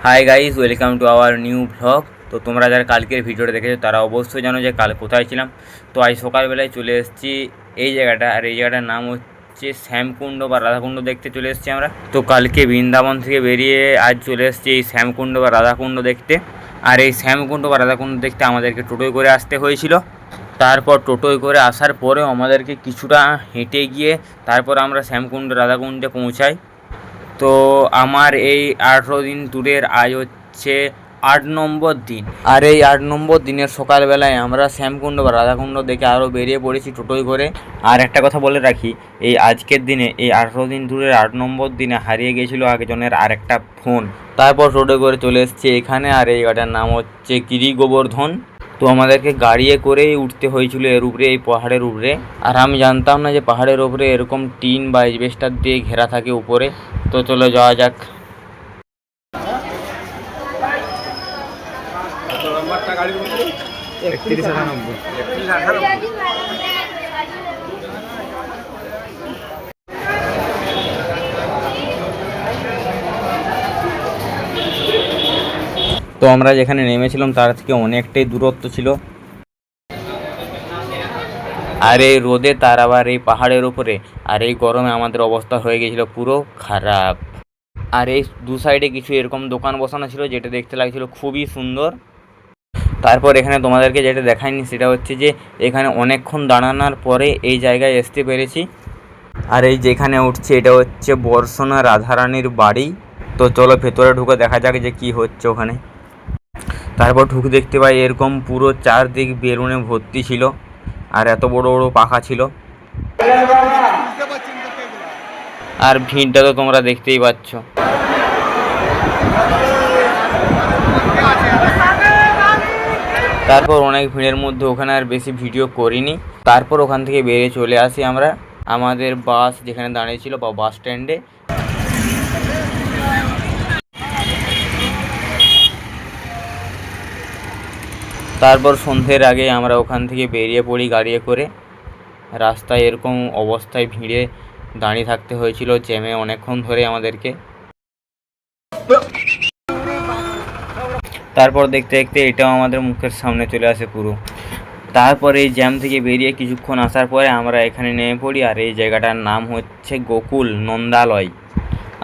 Hi guys, welcome to our new vlog. তো তোমরা যারা কালকের ভিডিওটা দেখেছো তারা অবশ্যই জানো যে কাল কোথায় ছিলাম। তো আজ সকালবেলায় চলে এসেছি এই জায়গাটা, আর এই জায়গাটার নাম হচ্ছে শ্যামকুণ্ড বা রাধাকুণ্ড দেখতে চলে এসেছি আমরা। তো কালকে বৃন্দাবন থেকে বেরিয়ে আজ চলে এসেছি এই শ্যামকুণ্ড বা রাধাকুণ্ড দেখতে। আর এই শ্যামকুণ্ড বা রাধাকুণ্ড দেখতে আমাদেরকে টোটোয় করে আসতে হয়েছিল। তারপর টোটোয় করে আসার পরেও আমাদেরকে কিছুটা হেঁটে গিয়ে তারপর আমরা শ্যামকুণ্ড রাধাকুণ্ডে পৌঁছাই। তো আমার এই 18 দিন ট্যুরের আজ হচ্ছে 8 নম্বর দিন। আর এই 8 নম্বর দিনের সকালবেলায় আমরা শ্যামকুণ্ড বা রাধাকুণ্ড দেখে আরও বেরিয়ে পড়েছি টোটোয় করে। আর একটা কথা বলে রাখি, এই আজকের দিনে এই 18 দিন ট্যুরের 8 নম্বর দিনে হারিয়ে গেছিলো একজনের আরেকটা ফোন। তারপর টোটোয় করে চলে এসেছি এখানে, আর এই গাড়ির নাম হচ্ছে গিরি গোবর্ধন। তো আমাদেরকে গাড়িয়ে করেই উঠতে হয়েছিল এর উপরে, এই পাহাড়ের উপরে। আর আমি জানতাম না যে পাহাড়ের উপরে এরকম টিন বা এসবেস্টার দিয়ে ঘেরা থাকে উপরে। তো চলো যাওয়া যাক। তো আমরা যেখানে নেমেছিলাম তার থেকে অনেকটাই দূরত্ব ছিল। আর এই রোদে তার আবার এই পাহাড়ের উপরে, আর এই গরমে আমাদের অবস্থা হয়ে গেছিলো পুরো খারাপ। আর এই দু সাইডে কিছু এরকম দোকান বসানো ছিল যেটা দেখতে লাগছিল খুবই সুন্দর। তারপর এখানে তোমাদেরকে যেটা দেখায়নি সেটা হচ্ছে যে এখানে অনেকক্ষণ দাঁড়ানোর পরে এই জায়গায় আসতে পেরেছি। আর এই যেখানে উঠছে এটা হচ্ছে বর্ষণা রাধারানীর বাড়ি। তো চলো ভেতরে ঢুকে দেখা যাক যে কি হচ্ছে ওখানে। তারপর ঢুকে দেখতে পাই এরকম পুরো চারদিক বেলুনে ভর্তি ছিল, আর এত বড় বড় পাখা ছিল। আর ভিড়টা তো তোমরা দেখতেই পাচ্ছ। তারপর অনেক ভিড়ের মধ্যে ওখানে আর বেশি ভিডিও করিনি। তারপর ওখান থেকে বেরিয়ে চলে আসি আমরা আমাদের বাস যেখানে দাঁড়িয়েছিল বা বাস স্ট্যান্ডে। তারপর সন্ধ্যের আগে আমরা ওখান থেকে বেরিয়ে পড়ি গাড়িয়ে করে। রাস্তায় এরকম অবস্থায় ভিড়ে দাঁড়িয়ে থাকতে হয়েছিল জ্যামে অনেকক্ষণ ধরে আমাদেরকে। তারপর দেখতে দেখতে এটাও আমাদের মুখের সামনে চলে আসে পুরো। তারপর এই জ্যাম থেকে বেরিয়ে কিছুক্ষণ আসার পরে আমরা এখানে নেমে পড়ি, আর এই জায়গাটার নাম হচ্ছে গোকুল নন্দালয়।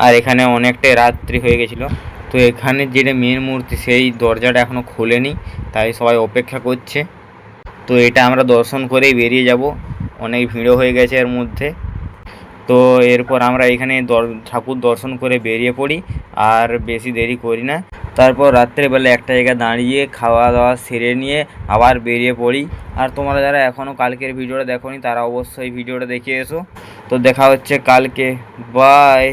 আর এখানে অনেকটাই রাত্রি হয়ে গেছিলো। তো এখানে যেটা মেন মূর্তি সেই দরজাটা এখনও খোলেনি, তাই সবাই অপেক্ষা করছে। তো এটা আমরা দর্শন করেই বেরিয়ে যাব, অনেক ভিড়ও হয়ে গেছে এর মধ্যে। তো এরপর আমরা এখানে ঠাকুর দর্শন করে বেরিয়ে পড়ি, আর বেশি দেরি করি না। তারপর রাত্রেবেলা একটা জায়গায় দাঁড়িয়ে খাওয়া দাওয়া সেরে নিয়ে আবার বেরিয়ে পড়ি। আর তোমরা যারা এখনও কালকের ভিডিওটা দেখোনি তারা অবশ্যই ভিডিওটা দেখে এসো। তো দেখা হচ্ছে কালকে, বাই।